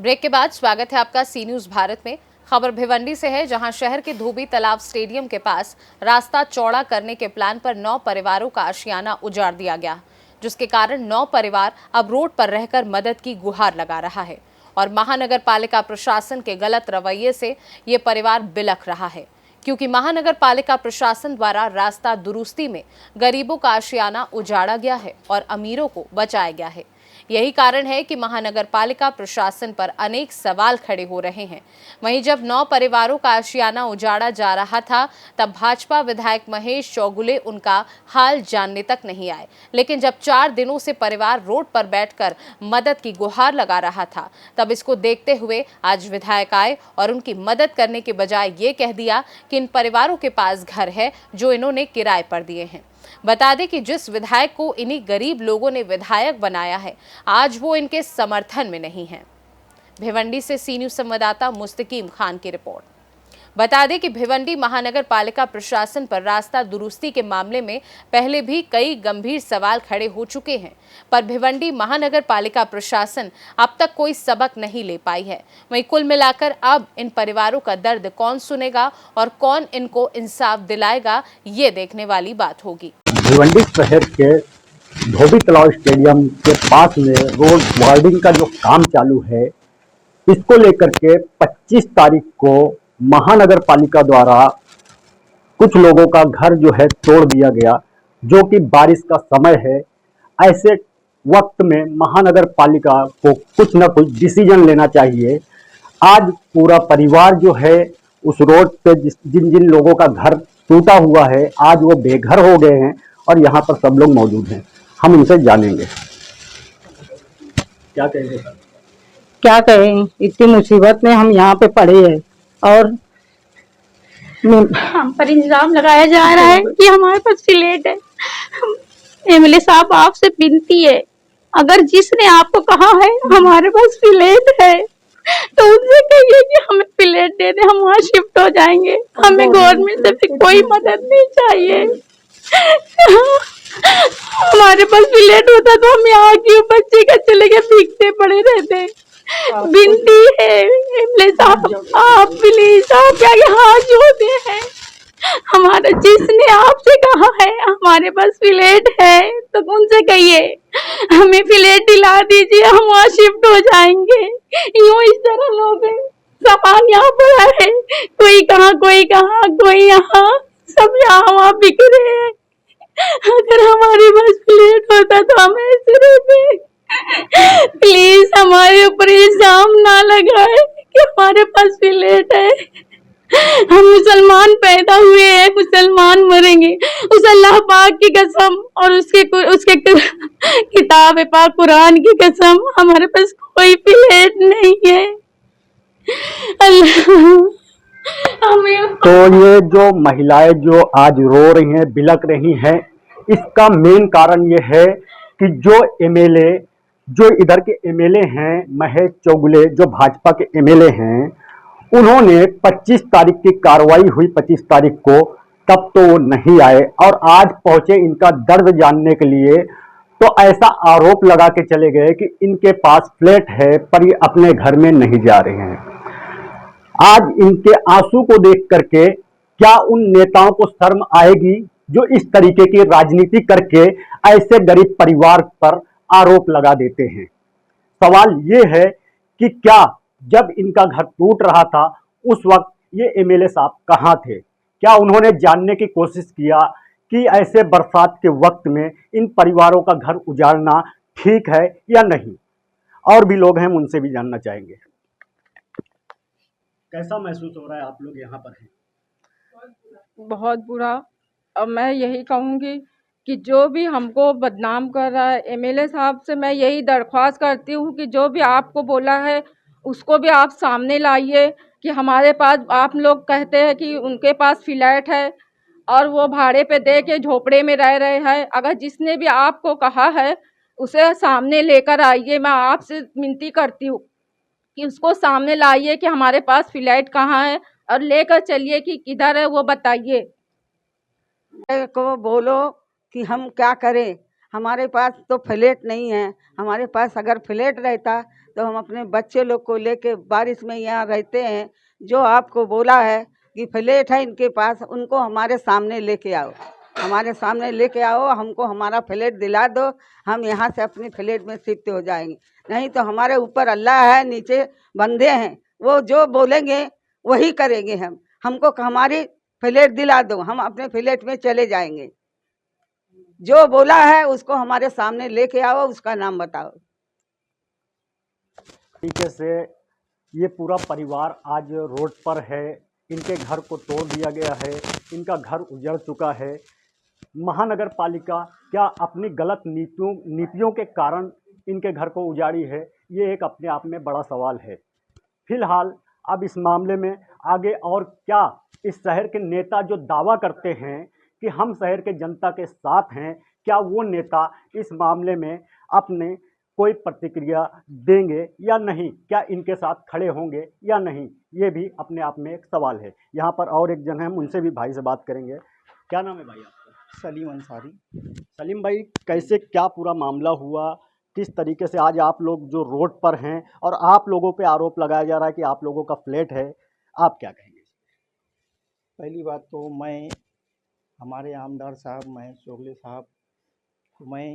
Break के बाद स्वागत है आपका सी न्यूज भारत में। खबर भिवंडी से है, जहां शहर के धोबी तालाब स्टेडियम के पास रास्ता चौड़ा करने के प्लान पर 9 परिवारों का आशियाना उजाड़ दिया गया, जिसके कारण 9 परिवार अब रोड पर रहकर मदद की गुहार लगा रहा है और महानगर पालिका प्रशासन के गलत रवैये से ये परिवार बिलख रहा है, क्योंकि महानगर पालिका प्रशासन द्वारा रास्ता दुरुस्ती में गरीबों का आशियाना उजाड़ा गया है और अमीरों को बचाया गया है। यही कारण है कि महानगर पालिका प्रशासन पर अनेक सवाल खड़े हो रहे हैं। वहीं जब 9 परिवारों का आशियाना उजाड़ा जा रहा था, तब भाजपा विधायक महेश चौगुले उनका हाल जानने तक नहीं आए, लेकिन जब 4 दिनों से परिवार रोड पर बैठकर मदद की गुहार लगा रहा था, तब इसको देखते हुए आज विधायक आए और उनकी मदद करने के बजाय ये कह दिया कि इन परिवारों के पास घर है जो इन्होंने किराए पर दिए हैं। बता दें कि जिस विधायक को इन्हीं गरीब लोगों ने विधायक बनाया है, आज वो इनके समर्थन में नहीं है। भिवंडी से सी न्यूज संवाददाता मुस्तकीम खान की रिपोर्ट। बता दें कि भिवंडी महानगर पालिका प्रशासन पर रास्ता दुरुस्ती के मामले में पहले भी कई गंभीर सवाल खड़े हो चुके हैं, पर भिवंडी महानगर पालिका प्रशासन अब तक कोई सबक नहीं ले पाई है। वहीं कुल मिलाकर अब इन परिवारों का दर्द कौन सुनेगा और कौन इनको इंसाफ दिलाएगा, ये देखने वाली बात होगी। भिवंडी शहर के धोबी तालाब स्टेडियम के पास में रोड वार्डिंग का जो काम चालू है, इसको लेकर के 25 तारीख को महानगर पालिका द्वारा कुछ लोगों का घर जो है तोड़ दिया गया, जो कि बारिश का समय है। ऐसे वक्त में महानगर पालिका को कुछ न कुछ डिसीजन लेना चाहिए। आज पूरा परिवार जो है उस रोड पे जिन जिन लोगों का घर टूटा हुआ है, आज वो बेघर हो गए हैं और यहाँ पर सब लोग मौजूद हैं। हम उनसे जानेंगे क्या कहेंगे सर। क्या कहें, इतनी मुसीबत में हम यहाँ पे पड़े हैं और हम पर इल्जाम लगाया जा रहा है कि हमारे पास फ्लैट है। एमएलए साहब, आपसे विनती है, अगर जिसने आपको कहा है हमारे पास फ्लैट है तो उनसे कहिए कि हमें फ्लैट दे दे, हम वहाँ शिफ्ट हो जाएंगे। हमें गवर्नमेंट से भी कोई मदद नहीं चाहिए। हमारे पास फ्लैट होता तो हम यहाँ क्यों बच्चे का चले गए भीगते पड़े रहते। विनती है एमएलए साहब, आप प्लीज आप क्या हाथ जोड़ते हैं। हमारा जिसने आपसे कहा है हमारे पास फ्लैट है तो उनसे कहिए हमें फ्लैट दिला दीजिए, हम वहाँ शिफ्ट हो जाएंगे। यूं इस तरह लोग सामान यहाँ पड़ा है, कोई कहाँ कोई यहाँ, सब यहाँ वहाँ बिखरे हैं। अगर हमारे पास फ्लैट होता तो हम ऐसे रहते। प्लीज हमारे ऊपर इल्जाम ना लगाए कि हमारे पास फ्लैट है। हम मुसलमान पैदा हुए हैं, मुसलमान मरेंगे। उस अल्लाह पाक की कसम और उसके किताब पाक कुरान की कसम, हमारे पास कोई फ्लैट नहीं है। अल्लाह तो ये जो महिलाएं जो आज रो रही हैं, बिलक रही हैं, इसका मेन कारण ये है कि जो एमएलए, जो इधर के एमएलए हैं, महेश चौगुले जो भाजपा के एमएलए हैं, उन्होंने 25 तारीख की कार्रवाई हुई 25 तारीख को, तब तो वो नहीं आए और आज पहुंचे इनका दर्द जानने के लिए, तो ऐसा आरोप लगा के चले गए कि इनके पास फ्लैट है पर ये अपने घर में नहीं जा रहे हैं। आज इनके आंसू को देख करके क्या उन नेताओं को शर्म आएगी जो इस तरीके की राजनीति करके ऐसे गरीब परिवार पर आरोप लगा देते हैं। सवाल ये है कि क्या जब इनका घर टूट रहा था उस वक्त ये एमएलए साहब कहाँ थे? क्या उन्होंने जानने की कोशिश किया कि ऐसे बरसात के वक्त में इन परिवारों का घर उजाड़ना ठीक है या नहीं? और भी लोग हैं, उनसे भी जानना चाहेंगे। कैसा महसूस हो रहा है, आप लोग यहाँ पर हैं? बहुत बुरा। अब मैं यही कहूँगी कि जो भी हमको बदनाम कर रहा है, एमएलए साहब से मैं यही दरख्वास्त करती हूँ कि जो भी आपको बोला है उसको भी आप सामने लाइए कि हमारे पास, आप लोग कहते हैं कि उनके पास फ्लैट है और वो भाड़े पे दे के झोपड़े में रह रहे हैं। अगर जिसने भी आपको कहा है उसे सामने लेकर आइए। मैं आपसे विनती करती हूँ कि उसको सामने लाइए कि हमारे पास फ्लैट कहाँ है और लेकर चलिए कि किधर है वो बताइए। को बोलो कि हम क्या करें, हमारे पास तो फ्लैट नहीं है। हमारे पास अगर फ्लैट रहता तो हम अपने बच्चे लोग को लेके बारिश में यहाँ रहते हैं। जो आपको बोला है कि फ्लैट है इनके पास, उनको हमारे सामने लेके आओ, हमारे सामने लेके आओ, हमको हमारा फ्लैट दिला दो, हम यहाँ से अपनी फ्लैट में शिफ्ट हो जाएंगे। नहीं तो हमारे ऊपर अल्लाह है, नीचे बंदे हैं, वो जो बोलेंगे वही करेंगे। हमको हमारी फ्लैट दिला दो, हम अपने फ्लैट में चले जाएंगे। जो बोला है उसको हमारे सामने लेके आओ, उसका नाम बताओ। तरीके से ये पूरा परिवार आज रोड पर है। इनके घर को तोड़ दिया गया है, इनका घर उजड़ चुका है। महानगर पालिका क्या अपनी गलत नीतियों के कारण इनके घर को उजाड़ी है? ये एक अपने आप में बड़ा सवाल है। फिलहाल अब इस मामले में आगे और क्या इस शहर के नेता जो दावा करते हैं कि हम शहर के जनता के साथ हैं, क्या वो नेता इस मामले में अपने कोई प्रतिक्रिया देंगे या नहीं? क्या इनके साथ खड़े होंगे या नहीं? ये भी अपने आप में एक सवाल है। यहाँ पर और एक जन है, हम उनसे भी भाई से बात करेंगे। क्या नाम है भाई आपका? सलीम अंसारी। सलीम भाई, कैसे क्या पूरा मामला हुआ? किस तरीके से आज आप लोग जो रोड पर हैं और आप लोगों पे आरोप लगाया जा रहा है कि आप लोगों का फ्लैट है, आप क्या कहेंगे? पहली बात तो मैं हमारे आमदार साहब महेश चोगले साहब को मैं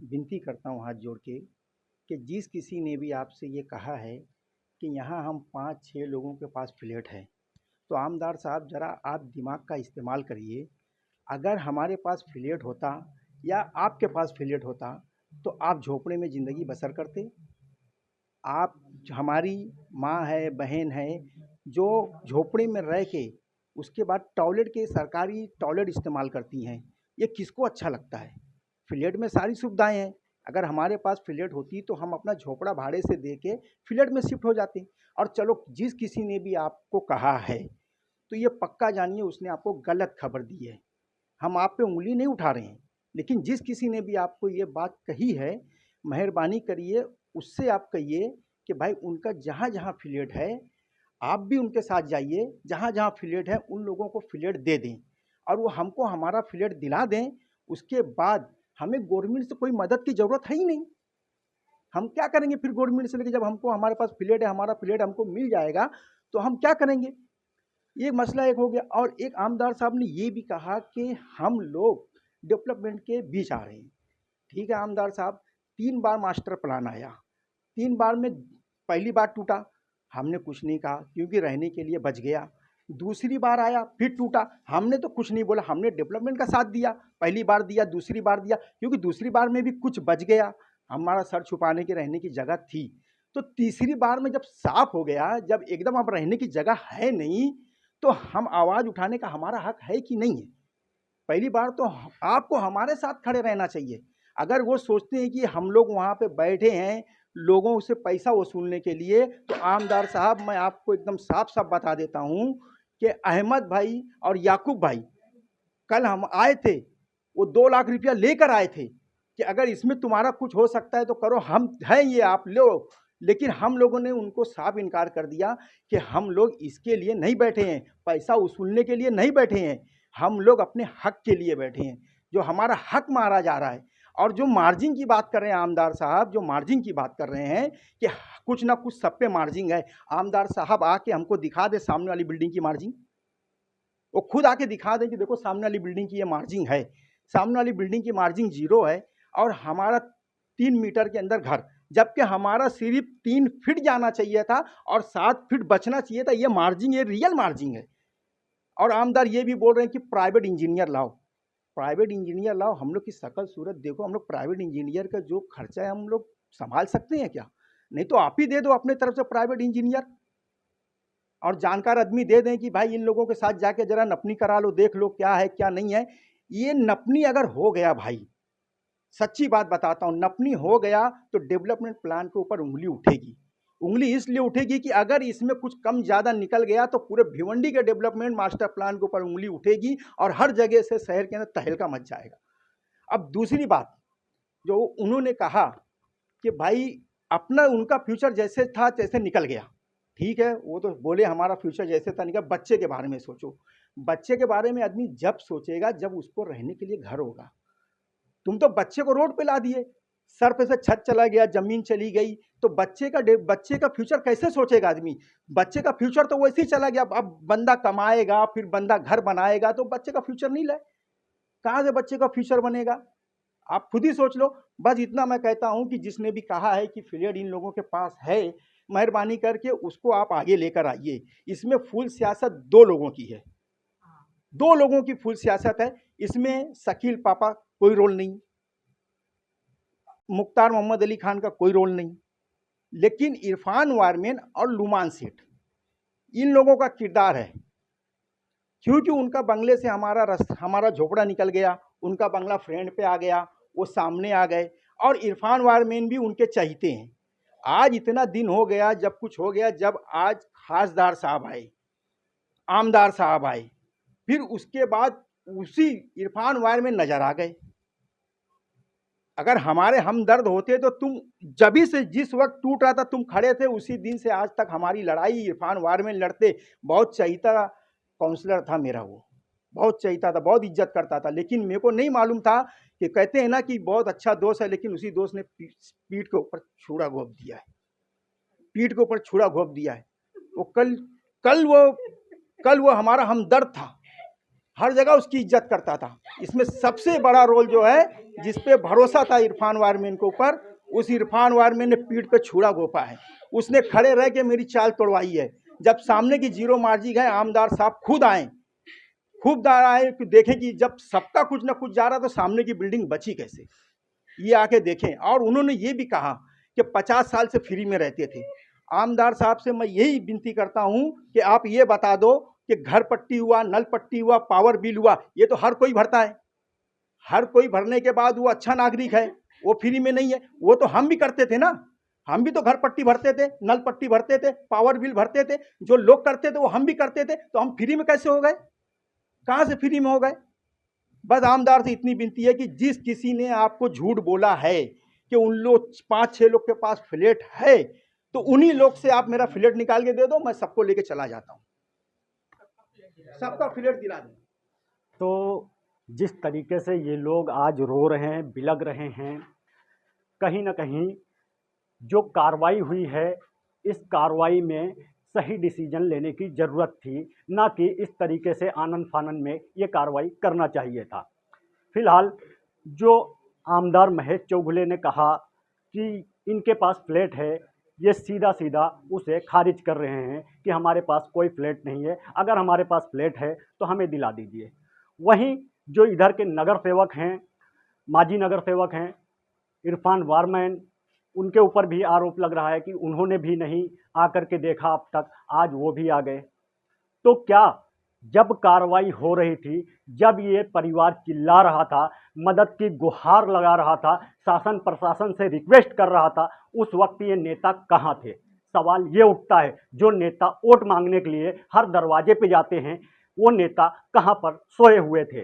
विनती करता हूँ हाथ जोड़ के कि जिस किसी ने भी आपसे ये कहा है कि यहाँ हम 5-6 लोगों के पास फ्लैट है, तो आमदार साहब ज़रा आप दिमाग का इस्तेमाल करिए। अगर हमारे पास फ्लैट होता या आपके पास फ्लैट होता तो आप झोपड़े में ज़िंदगी बसर करते। आप हमारी माँ है, बहन है, जो झोपड़े में रह के उसके बाद टॉयलेट के सरकारी टॉयलेट इस्तेमाल करती हैं। ये किसको अच्छा लगता है? फ्लैट में सारी सुविधाएं हैं। अगर हमारे पास फ्लैट होती तो हम अपना झोपड़ा भाड़े से दे के फ्लैट में शिफ्ट हो जाते। और चलो, जिस किसी ने भी आपको कहा है तो ये पक्का जानिए उसने आपको गलत खबर दी है। हम आप पे उंगली नहीं उठा रहे हैं, लेकिन जिस किसी ने भी आपको ये बात कही है, मेहरबानी करिए उससे आप कहिए कि भाई उनका जहाँ जहाँ फ्लैट है आप भी उनके साथ जाइए, जहाँ जहाँ फ्लैट है उन लोगों को फ्लैट दे दें और वो हमको हमारा फ्लैट दिला दें। उसके बाद हमें गवर्नमेंट से कोई मदद की ज़रूरत है ही नहीं। हम क्या करेंगे फिर गवर्नमेंट से लेके? जब हमको हमारे पास फ्लैट है, हमारा फ्लैट हमको मिल जाएगा तो हम क्या करेंगे? ये मसला एक हो गया। और एक आमदार साहब ने ये भी कहा कि हम लोग डेवलपमेंट के बीच आ रहे हैं। ठीक है आमदार साहब, 3 बार मास्टर प्लान आया, 3 बार में पहली बार टूटा, हमने कुछ नहीं कहा क्योंकि रहने के लिए बच गया। दूसरी बार आया फिर टूटा, हमने तो कुछ नहीं बोला, हमने डेवलपमेंट का साथ दिया। पहली बार दिया, दूसरी बार दिया, क्योंकि दूसरी बार में भी कुछ बच गया, हमारा सर छुपाने के रहने की जगह थी। तो तीसरी बार में जब साफ हो गया, जब एकदम अब रहने की जगह है नहीं, तो हम आवाज़ उठाने का हमारा हक है कि नहीं है? पहली बार तो आपको हमारे साथ खड़े रहना चाहिए। अगर वो सोचते हैं कि हम लोग वहाँ पे बैठे हैं लोगों से पैसा वसूलने के लिए, तो आमदार साहब मैं आपको एकदम साफ साफ बता देता हूँ कि अहमद भाई और याकूब भाई कल हम आए थे, वो 2 लाख रुपया लेकर आए थे कि अगर इसमें तुम्हारा कुछ हो सकता है तो करो, हम हैं ये, आप लो। लेकिन हम लोगों ने उनको साफ इनकार कर दिया कि हम लोग इसके लिए नहीं बैठे हैं, पैसा वसूलने के लिए नहीं बैठे हैं, हम लोग अपने हक के लिए बैठे हैं। जो हमारा हक मारा जा रहा है और जो मार्जिन की बात कर रहे हैं आमदार साहब, जो मार्जिन की बात कर रहे हैं कि कुछ ना कुछ सब पे मार्जिन है, आमदार साहब आके हमको दिखा दे सामने वाली बिल्डिंग की मार्जिन। वो खुद आके दिखा दें कि देखो सामने वाली बिल्डिंग की ये मार्जिन है। सामने वाली बिल्डिंग की मार्जिन 0 है और हमारा 3 मीटर के अंदर घर, जबकि हमारा सिर्फ 3 फीट जाना चाहिए था और 7 फीट बचना चाहिए था। ये मार्जिन, ये रियल मार्जिन है। और आमदार ये भी बोल रहे हैं कि प्राइवेट इंजीनियर लाओ, प्राइवेट इंजीनियर लाओ। हम लोग की शकल सूरत देखो, हम लोग प्राइवेट इंजीनियर का जो खर्चा है हम लोग संभाल सकते हैं क्या? नहीं तो आप ही दे दो अपने तरफ से प्राइवेट इंजीनियर और जानकार आदमी दे दें कि भाई इन लोगों के साथ जाके जरा नपनी करा लो, देख लो क्या है क्या नहीं है। ये नपनी अगर हो गया भाई, सच्ची बात बताता हूँ, नपनी हो गया तो डेवलपमेंट प्लान के ऊपर उंगली उठेगी। उंगली इसलिए उठेगी कि अगर इसमें कुछ कम ज़्यादा निकल गया तो पूरे भिवंडी के डेवलपमेंट मास्टर प्लान के ऊपर उंगली उठेगी और हर जगह से शहर के अंदर तहलका मच जाएगा। अब दूसरी बात जो उन्होंने कहा कि भाई अपना उनका फ्यूचर जैसे था तैसे निकल गया, ठीक है, वो तो बोले हमारा फ्यूचर जैसे था निकल। बच्चे के बारे में सोचो, बच्चे के बारे में आदमी जब सोचेगा जब उसको रहने के लिए घर होगा। तुम तो बच्चे को रोड पे ला दिए, सर पे से छत चला गया, जमीन चली गई, तो बच्चे का फ्यूचर कैसे सोचेगा आदमी? बच्चे का फ्यूचर तो वैसे ही चला गया। अब बंदा कमाएगा, फिर बंदा घर बनाएगा, तो बच्चे का फ्यूचर नहीं लाए, कहाँ से बच्चे का फ्यूचर बनेगा? आप खुद ही सोच लो। बस इतना मैं कहता हूँ कि जिसने भी कहा है कि फ्लैट इन लोगों के पास है, मेहरबानी करके उसको आप आगे लेकर आइए। इसमें फुल सियासत 2 लोगों की है, 2 लोगों की फुल सियासत है। इसमें शकील पापा कोई रोल नहीं, मुख्तार मोहम्मद अली खान का कोई रोल नहीं, लेकिन इरफान वारमेन और लुमान सेठ, इन लोगों का किरदार है। क्योंकि उनका बंगले से हमारा झोपड़ा निकल गया, उनका बंगला फ्रेंड पे आ गया, वो सामने आ गए, और इरफान वारमेन भी उनके चाहते हैं। आज इतना दिन हो गया, जब कुछ हो गया, जब आज खासदार साहब आए, आमदार साहब आए, फिर उसके बाद उसी इरफान वारमेन नजर आ गए। अगर हमारे हमदर्द होते तो तुम जभी से जिस वक्त टूट रहा था तुम खड़े थे, उसी दिन से आज तक हमारी लड़ाई इरफान वारमेन लड़ते। बहुत चहीता काउंसलर था मेरा, वो बहुत चहीता था, बहुत इज्जत करता था, लेकिन मेरे को नहीं मालूम था कि कहते हैं ना कि बहुत अच्छा दोस्त है, लेकिन उसी दोस्त ने पीठ के ऊपर छुरा घोंप दिया है, पीठ के ऊपर छुरा घोंप दिया है। वो कल वो हमारा हमदर्द था, हर जगह उसकी इज्जत करता था। इसमें सबसे बड़ा रोल जो है, जिस पे भरोसा था इरफान वारमेन के ऊपर, उस इरफान वारमेन ने पीठ पे छुरा घोंपा है। उसने खड़े रह के मेरी चाल तोड़वाई है। जब सामने की जीरो मार्जी गए, आमदार साहब खुद आए कि देखें कि जब सबका कुछ ना कुछ जा रहा तो सामने की बिल्डिंग बची कैसे, ये आके देखें। और उन्होंने ये भी कहा कि 50 साल से फ्री में रहते थे। आमदार साहब से मैं यही विनती करता हूँ कि आप ये बता दो कि घर पट्टी हुआ, नल पट्टी हुआ, पावर बिल हुआ, ये तो हर कोई भरता है। हर कोई भरने के बाद वो अच्छा नागरिक है, वो फ्री में नहीं है। वो तो हम भी करते थे ना, हम भी तो घर पट्टी भरते थे, नल पट्टी भरते थे, पावर बिल भरते थे। जो लोग करते थे वो हम भी करते थे, तो हम फ्री में कैसे हो गए? कहाँ से फ्री में हो गए? बस आमदार से इतनी विनती है कि जिस किसी ने आपको झूठ बोला है कि उन लोग 5-6 लोग के पास फ्लैट है, तो उन्हीं लोग से आप मेरा फ्लैट निकाल के दे दो, मैं सबको लेके चला जाता हूँ, सबका फ्लैट दिला दें। तो जिस तरीके से ये लोग आज रो रहे हैं, बिलग रहे हैं, कहीं ना कहीं जो कार्रवाई हुई है, इस कार्रवाई में सही डिसीजन लेने की ज़रूरत थी, ना कि इस तरीके से आनन फानन में ये कार्रवाई करना चाहिए था। फिलहाल जो आमदार महेश चौगुले ने कहा कि इनके पास फ्लैट है, ये सीधा सीधा उसे खारिज कर रहे हैं कि हमारे पास कोई फ्लैट नहीं है, अगर हमारे पास फ्लैट है तो हमें दिला दीजिए। वहीं जो इधर के नगर सेवक हैं, माजी नगर सेवक हैं इरफान वारमैन, उनके ऊपर भी आरोप लग रहा है कि उन्होंने भी नहीं आकर के देखा अब तक, आज वो भी आ गए। तो क्या जब कार्रवाई हो रही थी, जब ये परिवार चिल्ला रहा था, मदद की गुहार लगा रहा था, शासन प्रशासन से रिक्वेस्ट कर रहा था, उस वक्त ये नेता कहाँ थे? सवाल ये उठता है। जो नेता वोट मांगने के लिए हर दरवाजे पे जाते हैं, वो नेता कहाँ पर सोए हुए थे?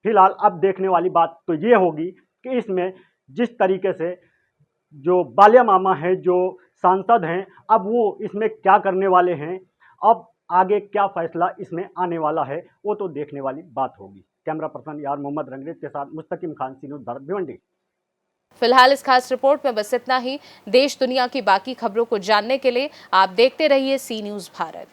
फिलहाल अब देखने वाली बात तो ये होगी कि इसमें जिस तरीके से जो बालिया मामा हैं, जो सांसद हैं, अब वो इसमें क्या करने वाले हैं, अब आगे क्या फैसला इसमें आने वाला है, वो तो देखने वाली बात होगी। कैमरा पर्सन यार मोहम्मद रंगरेज के साथ मुस्तकिम खान, सी न्यूज़ भारत, भिवंडी। फिलहाल इस खास रिपोर्ट में बस इतना ही। देश दुनिया की बाकी खबरों को जानने के लिए आप देखते रहिए सी न्यूज़ भारत।